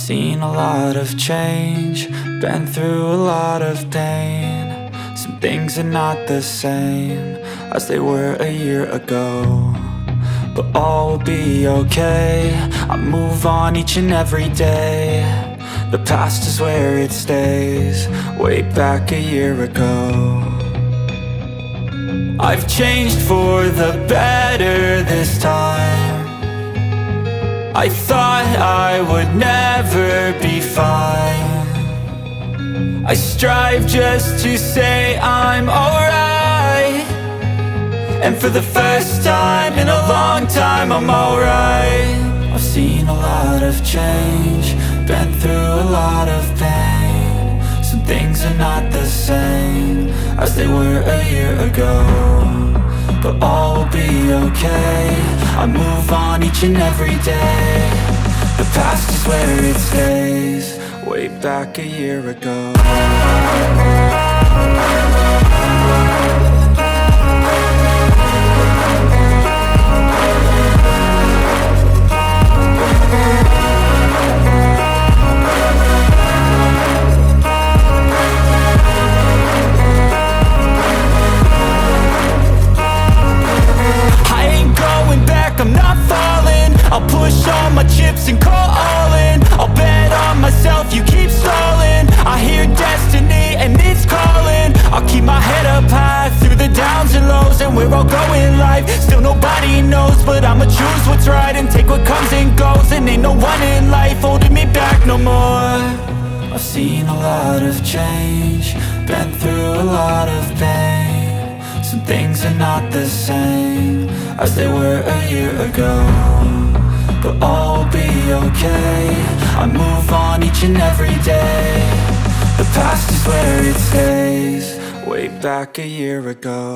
seen a lot of change, been through a lot of pain. Some things are not the same as they were a year ago, but all will be okay. I move on each and every day. The past is where it stays, way back a year ago. I've changed for the better this time. I thought I would never be fine. I strive just to say I'm alright, and for the first time in a long time I'm alright. I've seen a lot of change, been through a lot of pain. Some things are not the same as they were a year ago, but all will be okay. I move on each and every day. The past is where it stays, way back a year ago. I'm not falling. I'll push all my chips and call all in. I'll bet on myself, you keep stalling. I hear destiny and it's calling. I'll keep my head up high through the downs and lows, and we're all going live. Still nobody knows, but I'ma choose what's right and take what comes and goes. And ain't no one in life holding me back no more. I've seen a lot of change, been through a lot of pain. Some things are not the same as they were a year ago, but all will be okay. I move on each and every day. The past is where it stays, way back a year ago.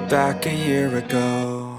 Back a year ago.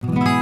you.